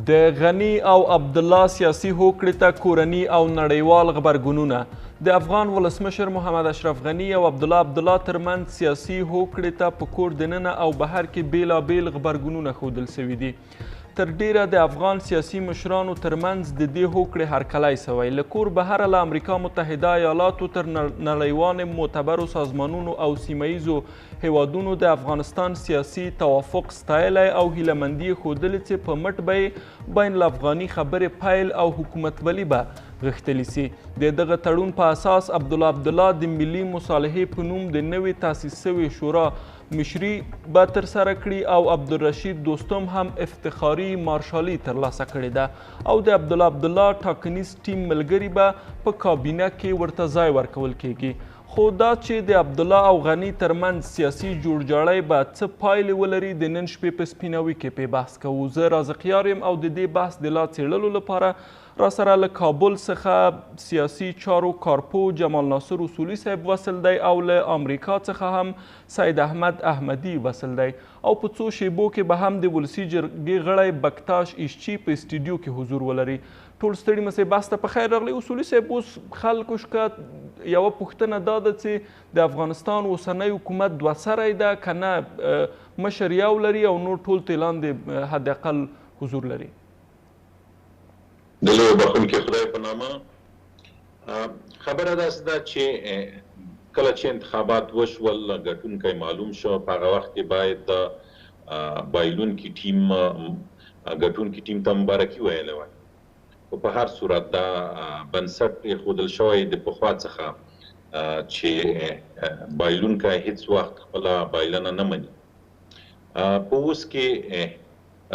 د غني او عبدالله سیاسي هوکړې ته کورني او نړیوال غبرګونونه. د افغان ولسمشر محمد اشرف غني او عبدالله ترمنځ سیاسي هوکړې ته په کور دننه او بهر کې بیلابیل غبرګونونه ښودل سوي دي. تر ډیره د افغان سیاسي مشرانو ترمنځ د دې هوکړې هرکلی سوی. له کور بهره له امریکا متحده ایالاتو تر نړیوالو معتبرو سازمانونو او سیمه ییزو هیوادونو د افغانستان سیاسي توافق ستایلی او هیلهمندي یې ښودلې چې په مټ به یې بین الافغاني خبرې پیل او حکومتولي به غښتلي سي. د دغه تړون په اساس عبدالله د ملي مصالحې په نوم د نوې تاسیس سوې شورا مشري به ترسره کړي او عبدالرشید دوستم هم افتخاري مارشالي ترلاسه کړې ده او د عبدالله ټاکنیز ټیم ملګري به په کابینه کې ورته ځای ورکول کیږي. خو دا چې د عبدالله او غني ترمنځ سیاسي جوړجاړی به څه پایلې ولري د نن شپې په سپیناوي کې پې بحث کوو. زه رازقیار یم او د دې بحث د لا څېړلو لپاره راسره له کابل څخه سیاسي چارو کارپو جمال ناصر اصولي صاحب وصل دی او له امریکا څخه هم سید احمد احمدي وصل دی او په څو شیبو کې به هم د ولسي جرګې غړی بکتاش ایشچي په استډیو کې حضور ولري. ټول ستړي مسئ بحث ته په خیر راغلی. اصولي صاحب، اوس خلکو شکایت یوه پوښتنه دا ده چې د افغانستان اوسنی حکومت دوه سری ده که نه مشر یو لري او نور ټول ترې لاندې حداقل حضور لري. د لوی بخښونکي خدای په نامه خبره داسې ده چې کله چې انتخابات وشول ګټونکی معلوم شو، په هغه وخت کې باید د بایلونکي ټیم ګټونکي ټیم ته مبارکي ویلی وای. خو په هر صورت دا بنسټ ایښودل شوی د پخوا څخه چې بایلونکی هیڅ وخت خپله بایلنه نه مني. په اوس کې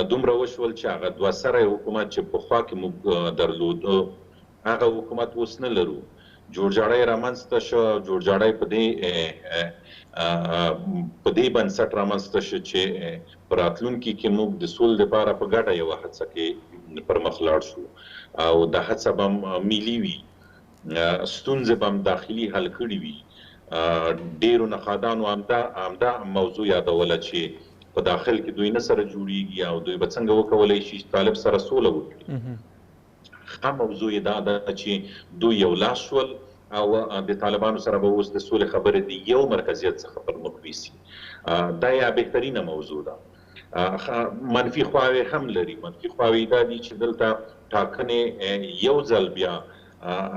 دومره وشول چې هغه دوه سری حکومت چې پخوا کې موږ درلود هغه حکومت اوس نه لرو. جوړجاړی رامنځته شو. جوړجاړی په دې بنسټ رامنځته شو چې په راتلونکي کې موږ د سولې لپاره په ګډه یوه هڅه کې پر مخ لاړ شو او دا هڅه به ملي وي، ستونزې به هم داخلي حل کړي وي. ډېرو نقادانو همدا موضوع یادوله چې په داخل کې دوی نه سره جوړیږي او دوی به څنګه وکولی شي چې طالب سره سوله وکړي. ښه موضوع یې دا ده چې دوی یو لاس شول او د طالبانو سره به اوس د سولې خبرې د یو مرکزیت څخه پر مخ ویسي. دا یوه بهترینه موضوع ده. منفي خواوې هم لري. منفي خواوې دا دي چې دلته ټاکنې یو ځل بیا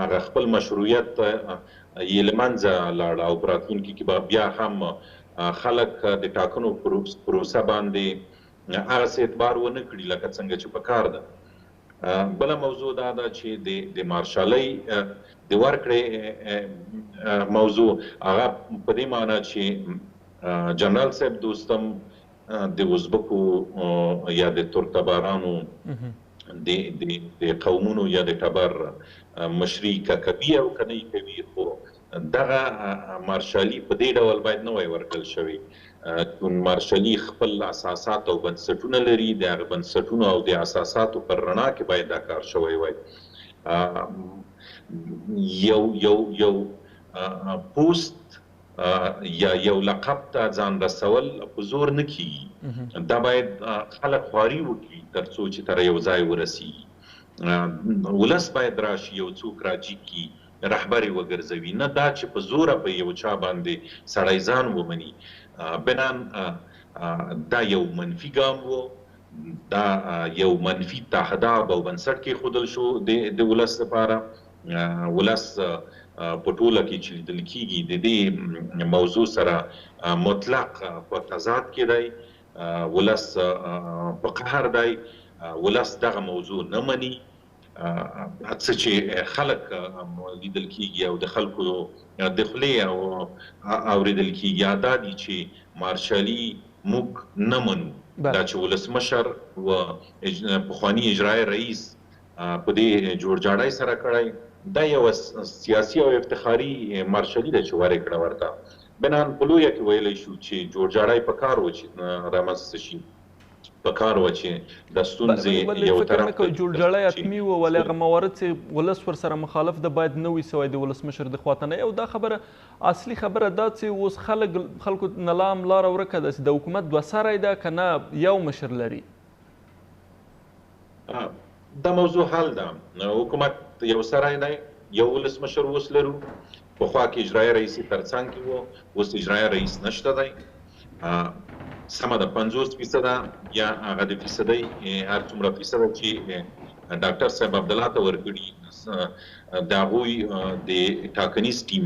هغه خپل مشروعیت یې له منځه لاړه او په راتلونکي کې به بیا هم خلک د ټاکنو پروسه باندې هغسې اعتبار ونه کړي لکه څنګه چې پکار ده. بله موضوع دا ده چې د مارشالۍ د ورکړې موضوع هغه په دې معنی چې جنرال صاحب دوستم د ازبکو یا د ترکتبارانو د قومونو یا د ټبر مشري که کوي او که نه کوي، خو دغه مارشالي په دې ډول باید نه وای ورکړل شوی. مارشالي خپل اساسات او بنسټونه لري. د هغه بنسټونو او د اساساتو پر رڼا کې باید دا کار شوی وای. یو پوست یا یو لقب ته ځان رسول په زور نه کیږي. دا باید خلک خواري وکړي تر څو چې تر یو ځای ورسیږي. ولس باید راشي، یو څوک راجي کړي، رهبر یې وګرځوي، نه دا چې په زوره په یو چا باندې سړی ځان ومني. بنان دا یو منفي ګام و. دا یو منفي تهداب او بنسټ کېښودل شو د ولس لپاره. ولس په ټوله کې چې لیدل کېږي د دې موضوع سره مطلق په تضاد کې دی. ولس په قهر دی. ولس دغه موضوع نه مني. څه چې خلک لیدل کېږي او د خلکو د خولې اورېدل کېږي دا دي چې مارشالي موږ نه منو. دا چې ولسمشر و پخواني اجرایي رئیس په دې جوړجاړی سره کړی، دا یوه سیاسي او افتخاري مارشالي ده چې ورې کړه ورته. بنان په لویه کې ویلی شو چې جوړجاړی په کار و چې رامنځته شي، په کار و چې د ستونزې یو طرف ته جوړجاړی حتمي و، ولې هغه موارد چې ولس ورسره مخالف ده باید نه وي سوی د ولسمشر د خوا ته نه. او دا خبره اصلي خبره دا چې اوس خلکو نه لا هم لاره ورکه ده چې د حکومت دوه سری ده که نه یو مشر لري. دا موضوع حل ده. حکومت یو سرای دی، یو ولسمشر اوس لرو. پخوا کې اجرایي رئیس ترڅنګ کې و، اوس اجرایي رئیس نشته دی. سمه ده 50% یا هغه د فیصدۍ هر څومره فیصده چې ډاکټر صاحب عبدالله ته ورکړي د هغوی د ټاکنیز ټیم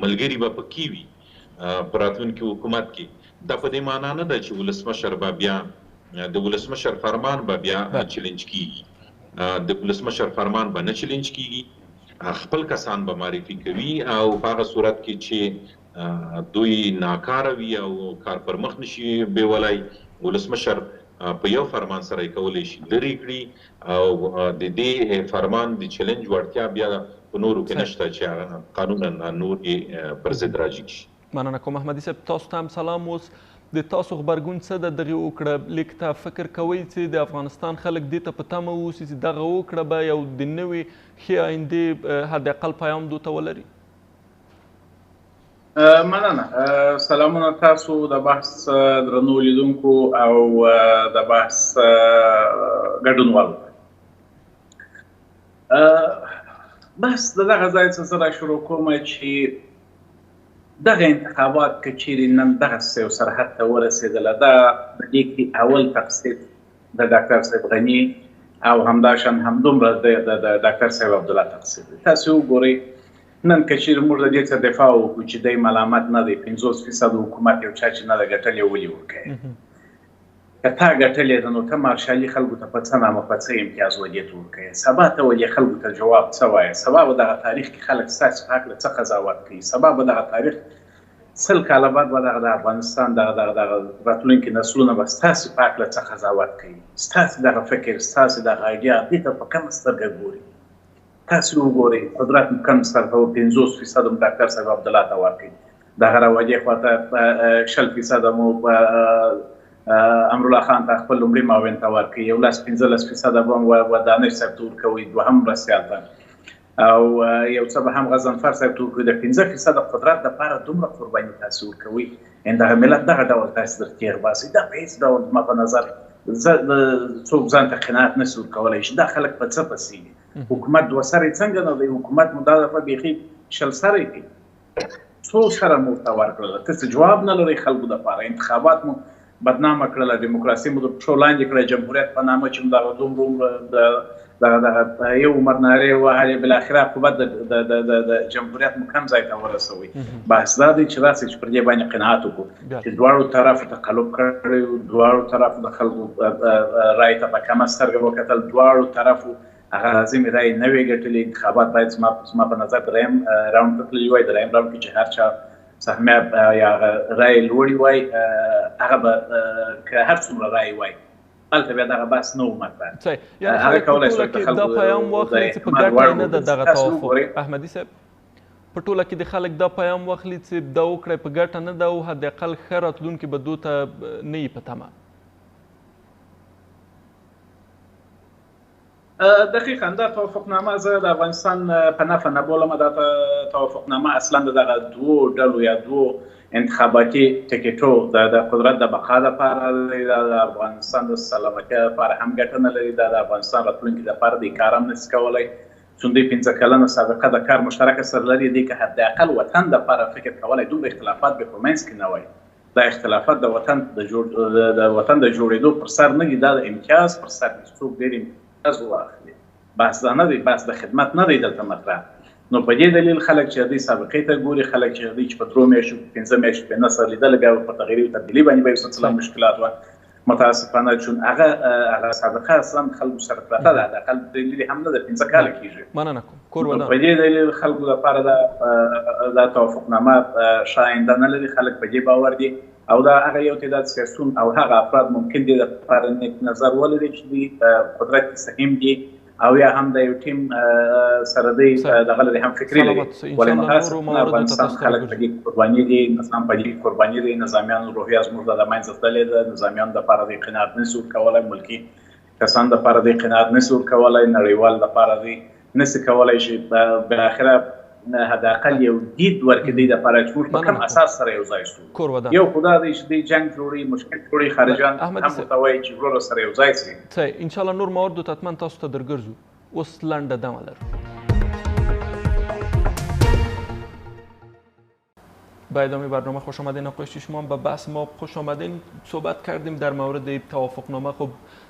ملګري به پکې وي په راتلونکي حکومت کې. دا په دې معنا نه ده چې ولسمشر به بیا د ولسمشر فرمان به بیا چیلنج کیږي. د ولسمشر فرمان به نه چیلنج کیږي، خپل کسان به معرفي کوي او په هغه صورت کې چې دوی ناکاره وي او کار پر مخ نشي بیولای، ولسمشر په یو فرمان سره کولی شي لرې کړي او د دې فرمان د چیلنج وړتیا بیا په نورو کې نشته چې قانونا نور یې پر ضد راجګ شي. مننه کوم. احمدي صاحب تاسو ته هم سلام. اوس د تاسو غبرګون څه د دغه وکړه لیک ته فکر کوئ چې د افغانستان خلک دې ته په تمه اوسي چې دغه وکړه به یو د نوې ښې آیندې حد اقل پیام دوی ته ولري؟ مننه. سلامونه تاسو د بحث درنو لیدونکو او د بحث ګډونوالو. بحث د دغه ځای څخه سره شروع کوم چې دغه انتخابات که چیرې نن دغسې یو سرحد ته ورسېدله، دا په دې کې اول تقصیر د ډاکټر صاحب غني او همداشان همدومره د ډاکټر صاحب عبدالله تقصیر دی. تاسو وګورئ نن که چیرې موږ د دې څخه دفاع وکړو چې دی ملامت نه دی، 50% حکومت یو چا چې نه ده ګټلې ولې ورکوي؟ که تا ګټلې ده نو ته مارشالي خلکو ته په څه نامه په څه امتیاز ولې ته ورکوې؟ سبا ته ولې خلکو ته جواب څه وایې؟ سبا به دغه تاریخ کې خلک ستاسې په هکله څه قضاوت کوي؟ سبا به دغه تاریخ 100 کاله بعد به دغه د افغانستان دغه راتلونکي نسلونه به ستاسې په هکله څه قضاوت کوي؟ ستاسې دغه فکر، ستاسې دغه ایډیا دې ته په کومه سترګه ګوري؟ تاسو وګورئ قدرت کم سترګه 50% هم ډاکټر صاحب عبدالله ته ورکوي، دغه راوجې خواته 60% مو امرالله خان ته خپل لومړي معاون ته ورکوي، 15% به هم دانش صاحب ته ورکوي، دوهم مرستیال ته، او یو څه به هم غضنفر صاحب ته ورکوي. د 15% قدرت دپاره دومره قرباني تاسو ورکوي، دغه ملت دغه ډول تاسو در تېغ باسئ. دا په هېڅ ډول زما په نظر څوک ځان ته قناعت نشي ورکولی چې دا خلک په څه پسې دي. حکومت 2 سرې څنګه نه دی؟ حکومت مو دا دفعه بیخي 20 سرې دی. 100 سره مو ورته ورکړله، ته څه جواب نه لرئ خلکو دپاره. انتخابات مو بدنامه کړله، دیموکراسي مو د پښو لاندې کړه، جمهوریت په نامه چې مو دغه دومره یو عمر نارې وهلې، بالاخره عقوبت د جمهوریت مو کم ځای ته ورسوئ. بحث دا دی چې راسئ چې پر دې باندې قناعت وکړو چې دواړو طرفو تقلب کړی، دواړو طرفو د خلکو رایې ته په کمه سترګه وکتل، دواړو طرفو هغه لازمې رایې نه وې ګټلې. انتخابات باید زما په نظر دریم راوند ته تللي وای، دریم راوند کې چې هر چا سهمیه یا رایې لوړې وای، هغه به که هر څومره رایې وای هلته بیا دغه بحث نه و مطرح. هغه کولی شوی د خلکو دا پیام واخلي چې په ګټه نه ده دغه توافق. احمدي صاحب په ټوله کې د خلک دا پیام واخلي چې دا وکړی په ګټه نه ده او حداقل ښه راتلونکي به دوی ته نه وي په تمه. دقیقاً دا توافقنامه زه د افغانستان په نفع نه بولم. دا توافقنامه اصلا دغه دوو ډلو یا دوو انتخاباتي ټکټو د قدرت د بقا دپاره دی، د افغانستان د سلامتیا دپاره هم ګټه نه لري، د افغانستان راتلونکي دپاره د کار هم نشي کولی. چون دوی 15 کلنه سابقه د کار مشترکه سره لري، دی که حداقل وطن دپاره فکر کولی، دومره اختلافات به په منځ کې نه وای. دا اختلافات د وطن د جوړېدو پر سر نه دي، دا د امتیاز پر سر دي. څوک ډېر امتیاز واخلي، بحث دا نه دی، بحث د خدمت نه دی دلته مطرح. نو په دې دلیل خلک چې دوی سابقې ته ګوري، خلک چې دوی چې په 3 میاشتو 15 میاشتو په نصر لیدل، بیا په تغییري او تبدیلي باندې به یو څه مشکلات وه. متاسفانه چون هغه سابقه اصلا خلکو سره پرته ده، د خلکو دلیل هم نه ده 15 کاله کېږي. مننه کوم. کور ودان په دې دلیل خلکو لپاره دا توافقنامه ښه آینده نه لري. خلک په دې باور دي او دا هغه یو تعداد سیاسون او هغه افراد ممکن دي د لپاره نیک نظر ولري چې دوی قدرت کې سهیم دي او یا هم د یو ټیم سره دی دغه لري هم فکري لري. ولې متاسفانه افغانستان خلک په دې قرباني دي، نظام په دې قرباني دي، نظامیانو روحیه زموږ د منځه تللې ده، نظامیانو دپاره دی قناعت نشي ورکولی، ملکي کسان دپاره دی قناعت نشي ورکولی، نړیوال دپاره دی نشي کولی چې بالاخره حداقل یو دید ورکړي د لپاره چې موږ په کوم اساس سره یو ځای شو. یو خدا دې چې د جنگ جوړي مشکل جوړي خارجان هم متوي چې ورور سره یو ځای شي. صحیح، ان شاء الله نور موارد ته تمن تاسو ته درګرځو. اوس لنډه دمه لرو. به ادامه برنامه خوش آمدین. آقای شما به بحث ما خوش آمدین. صحبت کردیم در مورد توافقنامه. خب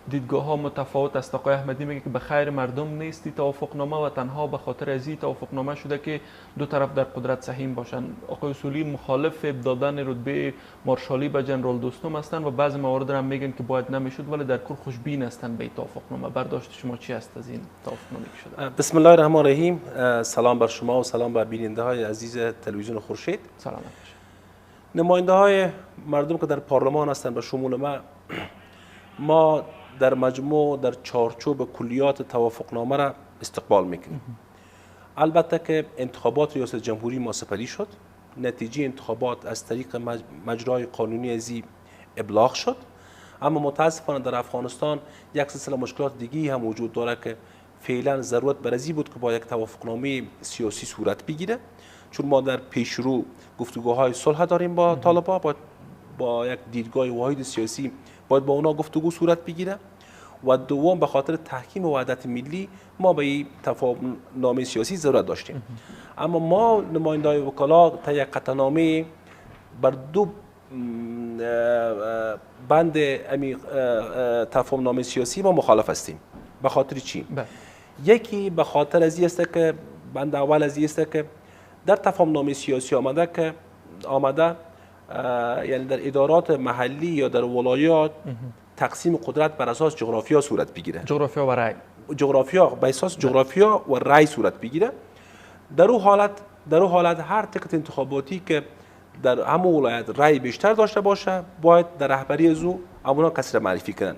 دیدگاه ها متفاوت است. آقای احمدی میگه که به خیر مردم نیستی توافقنامه و تنها به خاطر از این توافقنامه شده که دو طرف در قدرت سهیم باشن. آقای اصولی مخالف دادن رتبه مارشالی به جنرال دوستم هستند و بعضی موارد هم میگن که باید نمیشد، ولی در کل خوشبین هستند به توافقنامه. برداشت شما چی است از این توافقنامه که شده؟ بسم الله الرحمن الرحیم. سلام بر شما و سلام بر بیننده های عزیز تلویزیون خورشید. سلام. نماینده های مردم که در پارلمان هستند به شمول ما در مجموع در چارچوب کلیات توافقنامه را استقبال میکنیم. البته که انتخابات ریاست جمهوری ما سپری شد، نتیجه انتخابات از طریق مجرای قانونی ازی ابلاغ شد، اما متاسفانه در افغانستان یک سلسله مشکلات دیگی هم وجود داره که فعلا ضرورت برازی بود که با یک توافقنامه سیاسی صورت بگیره، چون ما در پیشرو گفتگوهای صلح داریم با طالبان، با یک دیدگاه واحد سیاسی باید با اونا گفتگو صورت بگیره، و دوم به خاطر تحکیم وحدت ملی ما به این توافقنامه سیاسی ضرورت داشتیم. اما ما نماینده‌های وکلا تا یک قطعنامه بر دو بند توافقنامه سیاسی ما مخالف هستیم. به خاطر چی؟ یکی به خاطر از این است که بند اول از این است که در تفاهمنامه سیاسی آمده یعنی در ادارات محلی یا در ولایات تقسیم قدرت بر اساس جغرافیا صورت بگیره. جغرافیا و رأی. جغرافیا بر اساس جغرافیا و رأی صورت بگیره. در او حالت هر تکت انتخاباتی که در همون ولایت رأی بیشتر داشته باشه باید در رهبری از او اونا کسی را معرفی کنن.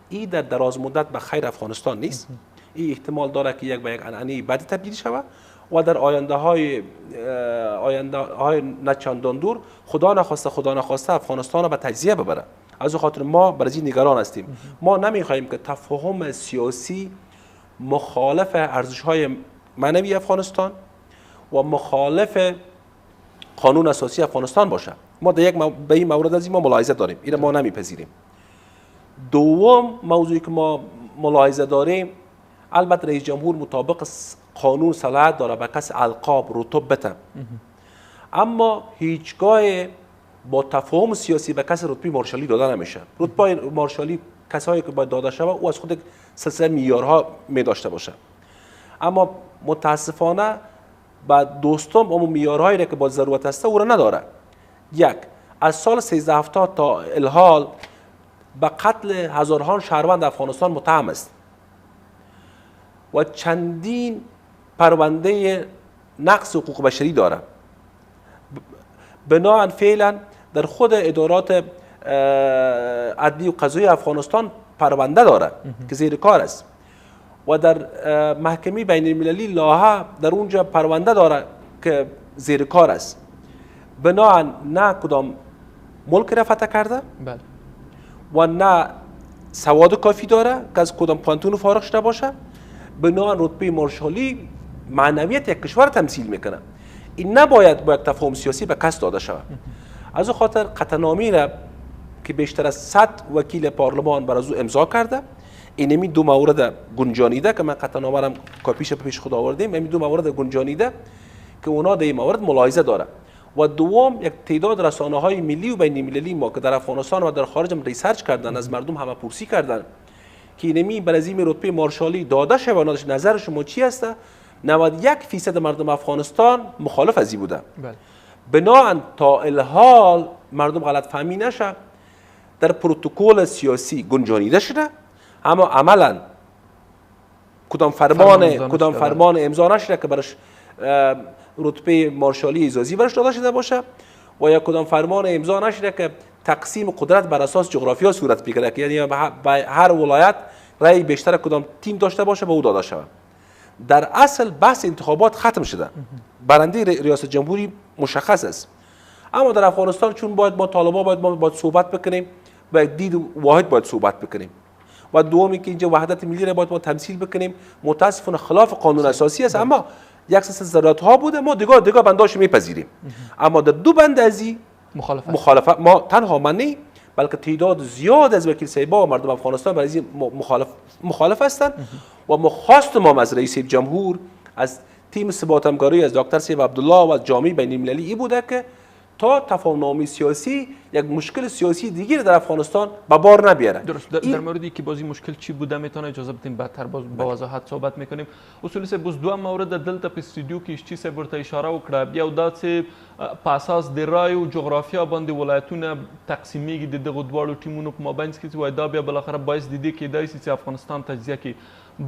این در دراز مدت به خیر افغانستان نیست. این احتمال داره که یک عنعنه بدی تبدیل شود و در آینده های نچندان دور خدا نخواسته افغانستان را به تجزیه ببره. از خاطر ما برای این نگران هستیم. ما نمیخواهیم که تفاهم سیاسی مخالف ارزش‌های معنوی افغانستان و مخالف قانون اساسی افغانستان باشه. ما به این مورد از این ما ملاحظه داریم. این ما نمیپذیریم. دوم موضوعی که ما ملاحظه داریم، البته رئیس جمهور مطابق قانون صلاحیت داره به کس القاب رتبه بده، اما هیچگاه با تفاهم سیاسی به کس رتبه مارشالی داده نمیشه. رتبه مارشالی کسایی که باید داده شود او از خود سلسله معیارها می داشته باشه، اما متاسفانه با دوستم اون معیارهایی که با ضرورت است او را نداره. یک، از سال 1370 تا الحال به قتل هزاران شهروند افغانستان متهم است و چندین پرونده نقض حقوق بشری داره. بنابراین فعلا در خود ادارات عدلی و قضایی افغانستان پرونده داره که زیر کار است و در محکمه بین المللی لاها در اونجا پرونده داره که زیر کار است. بنابراین نه کدام ملک را فتح کرده و نه سواد کافی داره که از کدام پانتون فارغ شده باشه. بنابراین رتبه مارشالی معنویت یک کشور تمثیل میکنه. این نباید با یک تفاهم سیاسی به کس داده شود. از او خاطر قطعنامه را که بیشتر از 100 وکیل پارلمان بر از او امضا کرده، اینمی دو مورد گنجانیده که من قطعنامه را کاپیش پیش خود آوردیم، این دو مورد گنجانیده که اونا در این مورد ملاحظه داره. و دوم یک تعداد رسانه‌های ملی و بین المللی ما که در افغانستان و در خارج هم ریسرچ کردن، از مردم همه پرسی کردن که اینمی بر از این رتبه مارشالی داده شود، نظر شما چی است؟ 91% مردم افغانستان مخالف از این بوده. بنابراین تا الحال مردم غلط فهمی نشه، در پروتکل سیاسی گنجانیده شده، اما عملا کدام فرمان امضا نشده که برش رتبه مارشالی اعزازی برش داده شده باشه و یا کدام فرمان امضا نشده که تقسیم قدرت بر اساس جغرافیا صورت بگیره که یعنی به هر ولایت رأی بیشتر کدام تیم داشته باشه به او داده شود. در اصل بحث انتخابات ختم شده، برنده ریاست جمهوری مشخص است، اما در افغانستان چون ما طالبان باید صحبت بکنیم، با دید واحد باید صحبت بکنیم و دومی که اینجا وحدت ملی را باید ما تمثیل بکنیم. متاسفانه خلاف قانون اساسی است، اما یک سلسله ضرورت ها بوده، ما دیگه بنداش میپذیریم. اما در دو بند ازی مخالفت ما تنها من نه، بلکه تعداد زیاد از وکیل صاحبا و مردم افغانستان برای این مخالف هستند و ما خواست ما از رئیس جمهور، از تیم ثبات همکاری، از دکتر سیف عبدالله و از جامعه بین المللی ای بوده که تا تفاهم‌نامه سیاسی یک مشکل سیاسی دیگری در افغانستان به بار نبیاره. درست. در موردی که بازی مشکل چی بوده میتونه اجازه بدین بعدتر باز با وضاحت صحبت میکنیم. اصولی سه بوز دوام مورد دلته په استودیو کې اشتي سه ورته اشاره وکړه، یو دا چې په اساس د رای او جغرافیا باندې ولایتونه تقسیمیږي د دغه دواړو ټیمونو په مابینځ کې، چې وای دا بیا بالاخره باعث د دې کېدای شي چې افغانستان تجزیه کړي.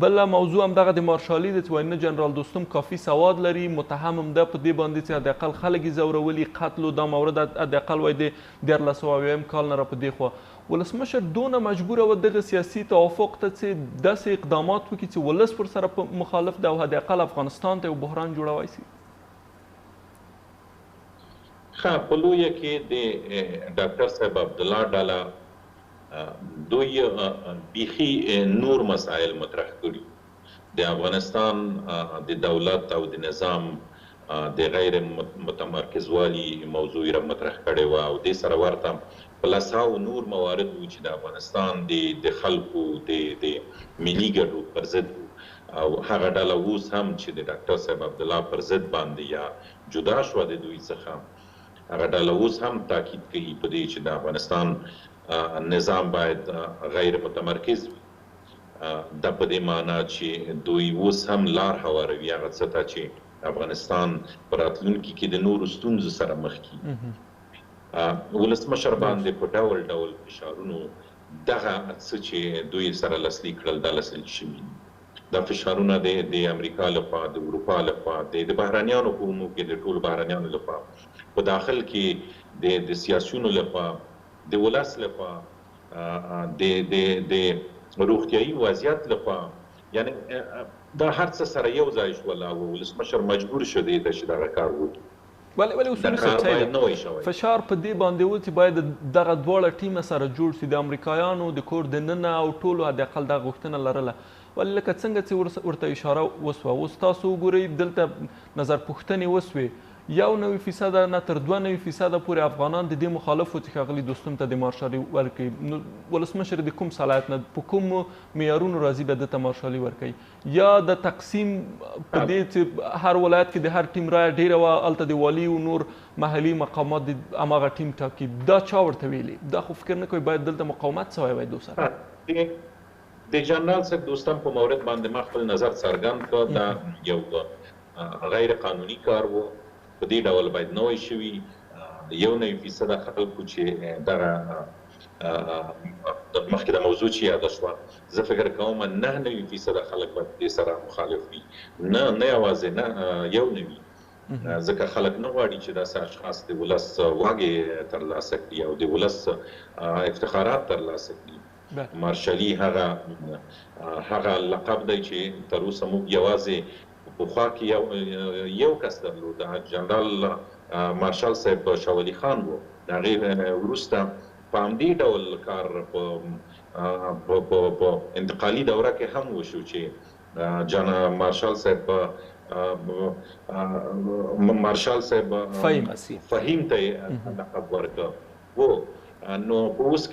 بل موضوع هم دغه د مارشالي د چې نه جنرال دوستم کافي سواد لري، متهم هم ده په دې باندې چې حداقل خلک یې ځورولي، قتل او دا مورد حداقل وای د 1400 کال نه را په دې خوا ولسمشر دونه مجبوره و دغه سیاسي توافق ته چې داسې اقدامات وکړي چې ولس پر سره مخالف ده او حداقل افغانستان ته یو بحران جوړوای شي. ښه، په لویه کې د ډاکټر صاحب عبدالله ډاله دوی بیخي نور مسائل مطرح کړي. د افغانستان د دولت او د نظام د غیر متمرکز والی موضوع را مطرح کړي و او د سره ورته پلساو نور موارد و چې د افغانستان د خلکو د ملي ګټو پر ضد او هغه ډله اوس هم چې د ډاکټر صاحب عبدالله پر ضد باندې یا جدا شوه د دوی څخه، هغه ډله اوس هم تاکید کوي په دې چې د افغانستان نظام باید غیر متمرکز وي. دا په دې معنا چې دوی اوس هم لار هواروي هغه څه ته چې افغانستان په راتلونکي کې د نورو ستونزو سره مخ کړي. ولسمشر باندې په ډول ډول فشارونو دغه څه چې دوی سره لاسلیک کړل دا لاسلیک شوي. دا فشارونه د امریکا لخوا، د اروپا لخوا، د بهرانیانو په عموم کې د ټولو بهرانیانو لخوا، په داخل کې د سیاسیونو لخوا، د ولس لخوا، د روغتیایي وضعیت لخوا، یعنی دا هر څه سره یو ځای شول او ولسمشر مجبور شو دی چې دغه کار وکړي. ولې اصولي صاحب فشار په دې باندې و چې باید دغه دواړه ټیمه سره جوړ شي، د امریکایانو د کور دننه او ټولو حداقل دغه غوښتنه لرله. ولې لکه څنګه چې ورته اشاره وسوه، اوس تاسو وګورئ دلته نظر پوښتنې وسوې، 1.9% نه تر 2.9% پورې افغانان د دې مخالف و چې ښاغلي دوستم ته د مارشالي ورکوي. نو ولسمشر د کوم صلاحیت نه په کومو معیارونو راځي به دته مارشالي ورکوي؟ یا د تقسیم په دې چې هر ولایت کې د هر ټیم رایه ډېره وه، هلته د والي او نور محلي مقامات د هماغه ټیم ټاکي، دا چا ورته ویلي؟ دا خو فکر نه کوي باید دلته مقاومت سوی وای دوسره؟ د جنرال صاحب دوستم په مورد باندې ما خپل نظر څرګند کړ. دا یو غیر قانوني کار و، په دې ډول باید نه وای شوي. د 1.9% خلکو چې دغه مخکې د موضوع چې یاده شوه، زه فکر کوم 9.9% خلک به دې سره مخالف وي، نه یوازې نه 1.9، ځکه خلک نه غواړي چې داسې اشخاص د ولس واګې ترلاسه کړي او د ولس افتخارات ترلاسه کړي. مارشالي هغه لقب دی چې تر اوسه موږ یوازې پخوا کې یو کس درلود، جنرال مارشال صاحب شاه ولي خان و. د هغې وروسته په همدې ډول کار په انتقالي دوره کې هم وشو چې مارشال صاحب فهیم ته لقب ورکړ و. نو په اوس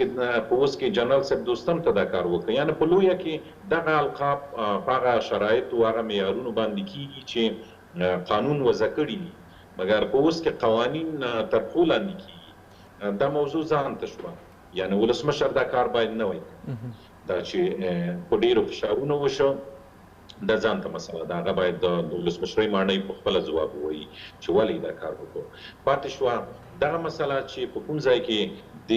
کې جنرال صاحب دوستم ته دا کار وکړ. یعنې په لویه کې دغه القاب په هغه شرایطو هغه معیارونو باندې کېږي چې قانون وضع کړي دي، مګر په اوس کې قوانین تر پښو لاندې کېږي. دا موضوع ځان ته شوه، یعنې ولسمشر دا کار باید نه وای دا چې په ډېرو فشارونو وشو، دا ځان ته مسله ده. هغه باید د ولسمشرۍ ماڼۍ په خپله ځواب ووایي چې ولې دا کار وکړو. پاتې شوه دغه مسله چې په کوم ځای کې د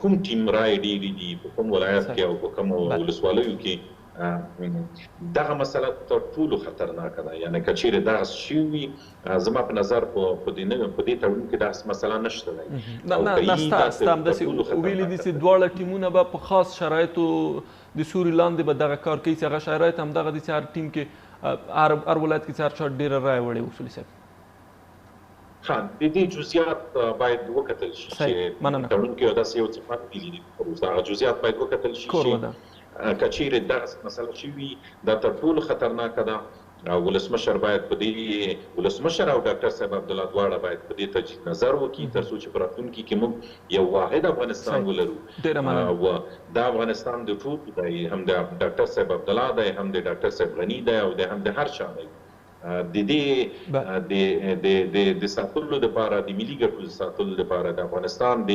کوم ټیم رای ډېرې دي، په کوم ولایت کې او په کومو ولسوالیو کې، دغه مسله تر ټولو خطرناکه ده. یعنې که چیرې دغه شوي وي، زما په نظر په دې تړون کې داسې مسله نشته دی. نه ستا همداسې ویلي دي چې دواړه ټیمونه به په خاص شرایطو د سوري لاندې به دغه کار کوي، چې هغه شرایط همدغه دي چې هر ټیم کې هر ولایت کې چې هر چا ډېره رایه وړې. اصولي صاحب د دې جزئیات باید وکتل شي چې تړون کې داسې یو څه فرق دي، هغه جزئیات باید وکتل شي چې که چیرې دغسې مسله شوي دا تر ټولو خطرناکه ده. ولسمشر باید په دې ولسمشر او ډاکټر صاحب عبدالله دواړه باید په دې ته نظر وکړي تر څو چې په راتلونکي کې موږ یو واحد افغانستان ولرو او دا افغانستان د ټولو دی، هم د ډاکټر صاحب عبدالله دی، هم د ډاکټر صاحب غني دی او هم د هر چا دی. د دې د ساتلو لپاره د ملي ګټو د ساتلو لپاره د افغانستان د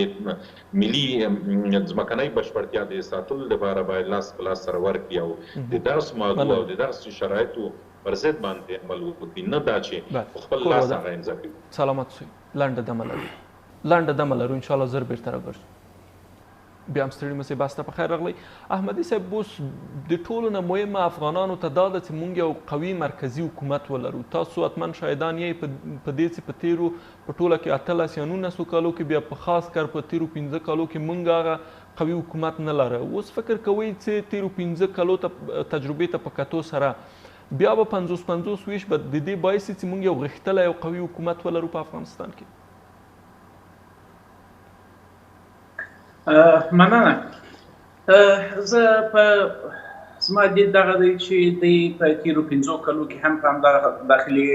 ملي ځمکنۍ بشپړتیا د ساتلو لپاره باید لاس په لاس سره ورکړي او د درس موضوع او د درس شرایطو پر ضد باندې عمل وکړي، نه دا چې خپل لاس هغه امضا کړي. سلامت اوسئ. لنډه دمه لرو انشاءالله زر بیرته راګرځو. بیا هم ستړي مه سئ، بس ته په خیر راغلی. احمدي صاحب، اوس د ټولو نه مهمه افغانانو ته دا ده چې موږ یو قوي مرکزي حکومت ولرو. تاسو حتما شاهدان یې په دې چې په تیرو په ټوله کې 18 یا 19 کالو کې بیا په خاص کر په تیرو 15 کالو کې موږ هغه قوي حکومت نه لره. اوس فکر کوئ چې تیرو 15 کالو تجربې ته په کتو سره بیا به 50-50 ویش به د دې باعث چې موږ یو غښتلی او قوي حکومت ولرو په افغانستان کې؟ مننه. زه په زما دید دغه دی چې دوی په تیرو 15 کالو کې هم په همدغه داخلي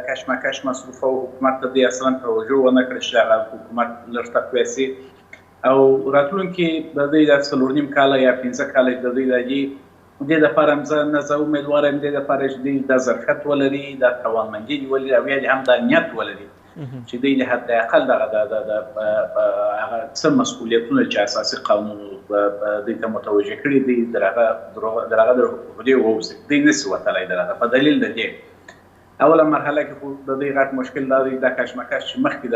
کشمکش مصروف او حکومت ته دوی اصلا توجه ونه کړه چې هغه حکومت لږ تقویه سي او راتلونکي د دوی د 4.5 کاله یا 15 کاله د دوی د دې دپاره هم زه امیدواره یم دې دپاره چې دوی دا ظرفیت ولري، دا توانمندي ولري او یا دې هم دا نیت ولري چې دوی د حد اقل دغه هغه څه مسؤلیتونه چې اساسي قانون دوی ته متوجه کړي دي د هغه د حدودې واوسي، دوی نسي وتلی د هغه په دلیل د دې اوله مرحله کې خو د دوی غټ مشکل دا دی دا کشمکش چې مخکې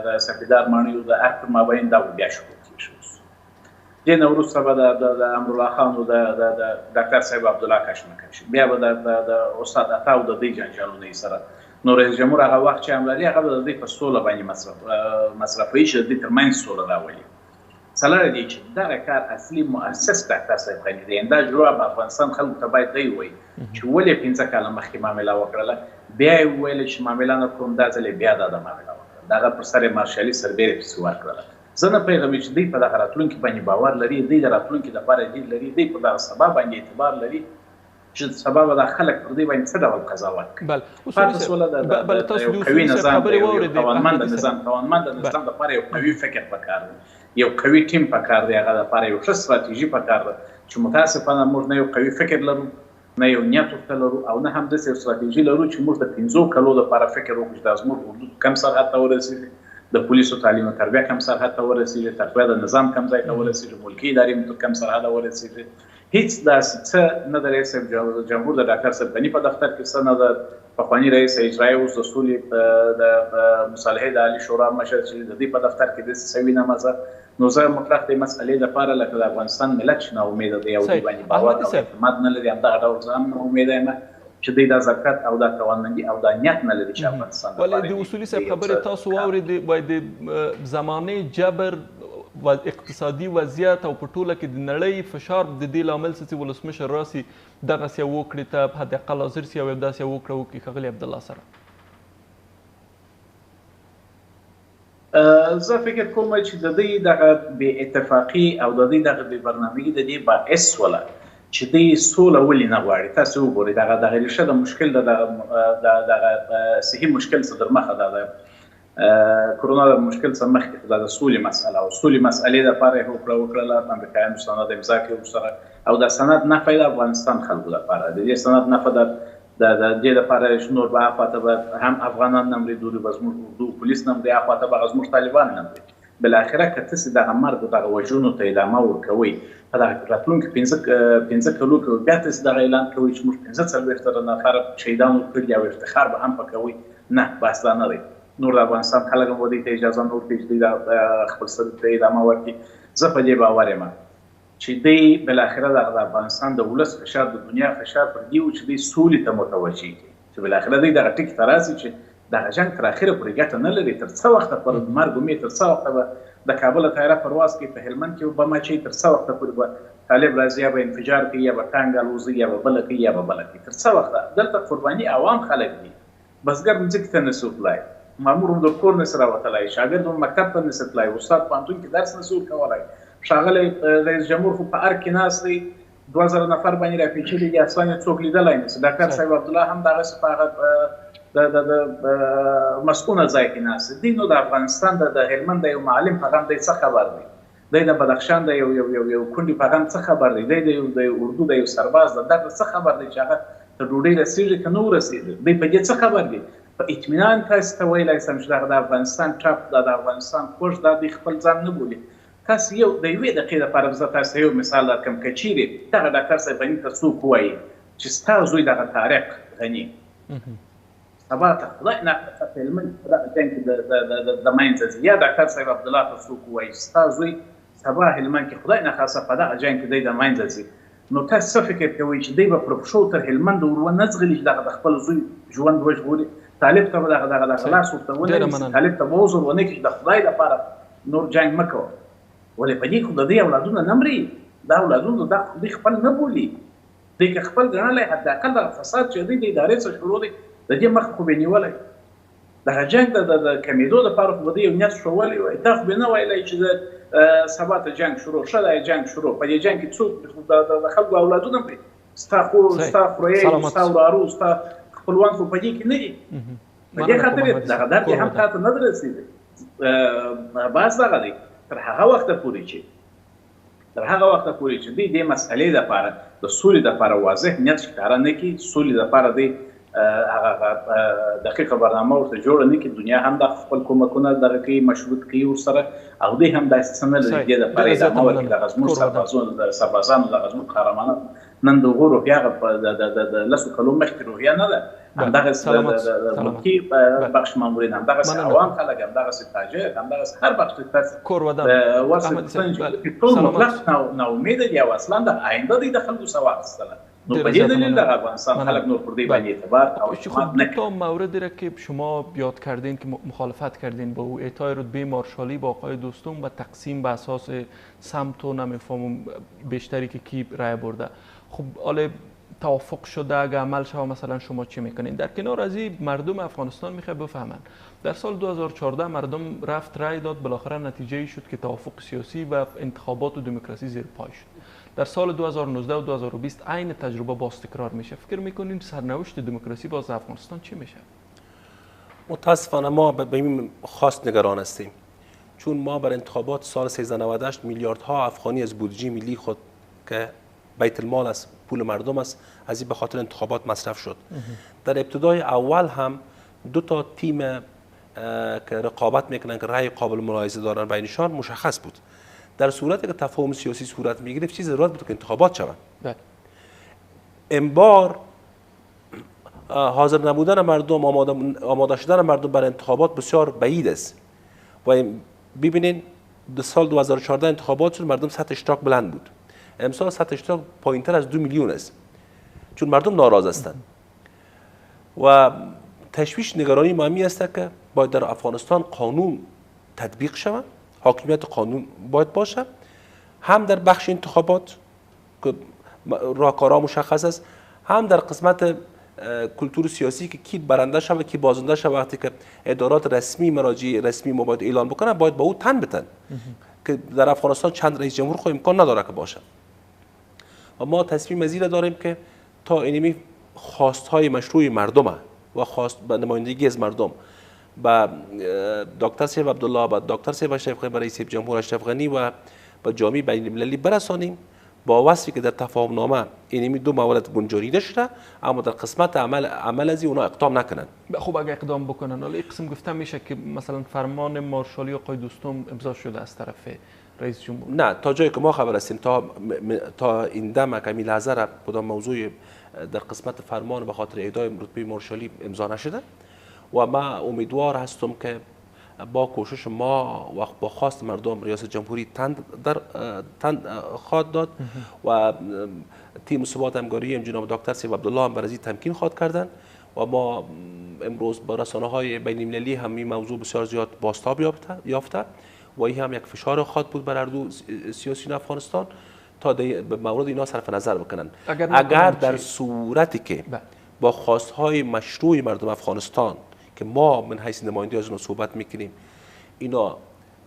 د سفیدار ماڼیو د عهد مابین دا بیا شروع کېږي. دې نه وروسته به د امرالله خان او د ډاکټر صاحب عبدالله کشمکش، بیا به د استاد عطا او د دوی جنجالونه یې سره نو رئیس جمهور هغه وخت چې هم لري هغه به د دوی په سوله باندې مصرفوي چې د دوی ترمنځ سوله راولي. څلوره دی چې دغه کار اصلي مؤسس ډاکټر صاحب غني دی. دا جواب افغانستان خلکو ته باید دی ووایي چې ولې 15 کاله مخکې معامله وکړله، بیا یې وویل چې معامله نه کوم، دا ځل یې بیا دا معامله وکړه، د هغه پر سر یې مارشالي سربیرې پسې ورکړله. زه نه پوهېږم چې دوی په دغه راتلونکي باندې باور لري، دوی د راتلونکي دپاره دید لري، دوی په دغه سبا باندې اعتبار لري چې سبا به دا خلک پر دوی باندې څه ډول قضاوت کوي. پاتې سوله د یو قوي نظام یو توانمند نظام دپاره یو قوي فکر پکار دی، یو قوي ټیم پکار دی، هغه دپاره یو ښه ستراتیژي پکار ده چې متاسفانه موږ نه یو قوي فکر لرو، نه یو نیت ورته لرو او نه هم داسې یو ستراتیژي لرو چې موږ د 15 کالو دپاره فکر وکړو چې دا زموږ حدود کم سرحد ته ورسېږي، د پولیسو تعلیم او تربیه کم سرحد ته ورسېږي، تقویه د نظام کم ځای ته ورسېږي، ملکي ادارې کم سرحد ته ورسېږي. هیڅ داسې څه نه د رئیس جمهور د ډاکټر صاحب غني په دفتر کې څه نه ده، پخواني رئیس اجرایي اوس د سولې د مصالحې د عالي شورا مشر چې د دې په دفتر کې داسې څه وینم زه، نو زه مطلق دې مسئلې دپاره لکه د افغانستان ملت چې ناامیده دی او دوی باندې باور او اعتماد نه لري، همدغه ډول زه هم ناامیده یم چې دوی دا ظرفیت او دا توانمندي او دا نیت نه لري چې افغانستان ولې د اصولي صاحب خبرې تاسو واورېدې، باید د زمانې جبر و اقتصادي وضعیت او په ټوله کې د نړۍ فشار د دې لامل څه چې ولسمشر راسي دغسې یو وکړي ته په حد اقل حاضر سي او داسې یو وکړه وکړي ښاغلي عبدالله سره؟ زه فکر کوم چې د دوی دغه بې اتفاقي او د دوی دغه بې برنامګي د دې باعث شوله چې دوی سوله ولې نه غواړي. تاسو وګورئ دغه ریښه د مشکل دغه صحي مشکل څه در مخه ده کرونا د مشکل څخه مخکې د سولې مسأله او سولې مسألې دپاره یې هوکړه وکړله، امریکایانو سند امضا کړی ورسره او د سند نفع د افغانستان خلکو دپاره د دې سند نفع د دې دپاره چې نور به اخواته به هم افغانان نه مري، دوی به زموږ اردو پولیس نه مري، اخواته به زموږ طالبان نه مري. بالاخره که تاسې دغه مرګ دغه وژنو ته ادامه ورکوئ په دغه راتلونکي 15 کالو کې بیا تاسې دغه اعلان کوئ چې موږ 45 نفر شهیدان ورکړي او افتخار به هم په کوئ، نه بحث دا نه دی. نور د افغانستان خلک هم دوی ته اجازه نه ورکوي چې دوی خپل سر ته ادامه ورکړي. زه په دې باور یم چې دوی بالاخره د افغانستان د ولس فشار د دنیا فشار پر دې و چې دوی سولې ته متوجه کړي، چې بالاخره دوی دغه ټکي ته راسي چې دغه جنګ تر اخره پورې ګټه نه لري، تر څه وخته پر مرګ امید، تر څه وخته به د کابل طیاره پرواز کوي، په هلمند کې به بم اچوي، تر څه وخته پورې به طالب راځي یا به انفجار کوي یا به ټانګ الوزي یا به بله کوي یا به بله کوي، تر څه وخته دلته قرباني عوام خلک دي، بزګر مځکې ته نسي تللی، مامور هم د کور نسي راوتلی، شاګرد هم مکتب ته نسي تللی، استاد پوهنتون کې درس نسي ورکولی، ښاغلی رئیس جمهور خو په ارګ کې ناست دی، 2000 نفر باندې راپیچلي دي، اصلا یې څوک لیدلی نه شي. ډاکټر صاحب عبدالله هم دغسې په هغه د مسؤونه ځای کې ناست دی. نو د افغانستان د هلمند د یو معلم په غم دی څه خبر دی؟ دی د بدخشان د یو کونډې په غم څه خبر دی؟ دی د اردو د یو سرباز د درد څه خبر دی چې هغه تر ډوډۍ رسېږي که نه ورسېږي؟ دی په دې څه خبر دی؟ په اطمینان تاسو ته ویلی سم چې دغه د افغانستان ټپ دا د افغانستان خوږ دا دوی خپل ځان نه بولي. تاسو یو د یوې دقیقې دپاره زه تاسو ته یو مثال درکړم. که چیرې دغه ډاکټر صاحب غني ته څوک ووایي چې ستا زوی دغه طارق غني سبا ته خدای ناخواسته په هلمند په دغه جنګ کې د منځه ځي، یا ډاکټر صاحب عبدالله ته څوک ووایي چې ستا زوی سبا هلمند کې خدای ناخواسته په دغه جنګ کې دی د منځه ځي، نو تاسو څه فکر کوئ چې دی به پر پښو تر هلمند ور ونه ځغلي چې دغه د خپل زوی ژوند وژغوري؟ طالب ته به دغه لاس ورته ونه نیسي، طالب ته به عذر ونه کړي چې د خدای لپاره نور جنګ مه کوه. ولې په دې خو د دې اولادونه نه مري، دا اولادونه دا دوی خپل نه بولي. دوی که خپل ګڼلی حداقل دغه فساد چې دوی د ادارې څخه شروع دی د دې مخ خو به یې نیولی. دغه جنګ د کمېدو دپاره خو به دوی یو نیت ښوولی وای. دا خو به نه ویلی چې سبا ته جنګ شروع، ښه دی جنګ شروع. په دې جنګ کې څوک د خلکو اولادونه مري؟ ستا خور، ستا خوریی، ستا ورارو، ستا خپلوان خو په دې کې نه دي. په دې خاطر دغه درد یې هم تا ته نه در رسېدی. بس دغه دی تر هغه وخته پورې چې دوی دې مسئلې دپاره د سولې دپاره واضح نیت ښکاره نه کړي، سولې دپاره دوی هغه دقیقه برنامه ورته جوړه نه کړي، دنیا هم د خپل کومکونه دغه کوي، مشروط کوي ورسره، او دوی هم داسې څه نه لري دې دپاره ادامه ورکړي. دغه زموږ سربازانو دغه زموږ قهرمانان نن د هغو روحیه هغه د لسو کلو مخکې روحیه نه ده. همدغسې د ملکي بخش مامورین، همدغسې عوام خلک، همدغسې تاجر، همدغسې هر بخش ټول مطلق ناامیده دي او اصلا د آینده دوی د خلکو څه واخیستله. نو په دې دلیل در افغانستان خلق نور پر دې باندې اعتبار او اعتماد نکرد. تا موردی را که شما یاد کردین که مخالفت کردین با او اعطای رتبه مارشالی با آقای دوستم و تقسیم به اساس سمت و نمیفهمم بیشتری که کی رای برده. خب حالا توافق شده اگه عمل شود مثلا شما چی میکنین؟ در کنار از این مردم افغانستان میخواد بفهمن در سال 2014 مردم رفت رای داد، بالاخره نتیجه شد که توافق سیاسی و انتخابات و دموکراسی زیر پای شد. در سال 2019 و 2020 عین تجربه باز تکرار میشه. فکر میکنین سرنوشت دموکراسی باز افغانستان چی میشه؟ متاسفانه ما به این خاص نگران هستیم، چون ما بر انتخابات سال 1398 میلیاردها افغانی از بودجه ملی خود که بیت المال است، پول مردم است، از این به خاطر انتخابات مصرف شد. در ابتدای اول هم دو تا تیم که رقابت میکنن که رأی قابل ملاحظه دارن بینشان مشخص بود. در صورتی که تفاهم سیاسی صورت میگرفت چیز ضرورت بود که انتخابات شود. امبار حاضر نبودن مردم، آماده شدن مردم برای انتخابات بسیار بعید است. و ببینین در سال 2014 انتخابات شد، مردم سطح اشتراک بلند بود. امسال سطح اشتراک پایین‌تر از 2 میلیون است، چون مردم ناراض هستند. و تشویش نگرانی مهمی است که باید در افغانستان قانون تطبیق شود، حاکمیت قانون باید باشه، هم در بخش انتخابات که راهکارها مشخص است، هم در قسمت کلتور سیاسی که کی برنده شود کی بازنده شود. وقتی که ادارات رسمی، مراجع رسمی ما باید اعلان بکنن، باید با او تن بدن که در افغانستان چند رئیس جمهور خو امکان نداره که باشه. و ما تصمیم از این داریم که تا اینمی خواستهای مشروع مردم و خواست به نمایندگی از مردم با دکتر صاحب عبدالله، با دکتر صاحب اشرف غنی، با رئیس جمهور اشرف غنی و با جامعه بین المللی برسانیم، با وصفی که در تفاهم نامه اینمی دو مورد گنجانیده شده، اما در قسمت عمل از اونا اقدام نکنن. خب اگه اقدام بکنن، حالا این قسم گفته میشه که مثلا فرمان مارشالی آقای دوستم امضا شده از طرف رئیس جمهور؟ نه، تا جایی که ما خبر هستیم تا این دم کمی لحظه را کدام موضوع در قسمت فرمان به خاطر اهدای رتبه مارشالی امضا نشده و ما امیدوار هستم که با کوشش ما و با خواست مردم ریاست جمهوری تند خواهد داد و تیم ثبات همکاری جناب دکتر صاحب عبدالله هم برای تمکین خواهد کردن و ما امروز با رسانه‌های بین المللی هم این موضوع بسیار زیاد بازتاب یافته و این هم یک فشار خواهد بود بر اردو سیاسی افغانستان تا به مورد اینا صرف نظر بکنن. اگر در صورتی که با خواستهای مشروع مردم افغانستان که ما من حیث نماینده از اونها صحبت میکنیم اینا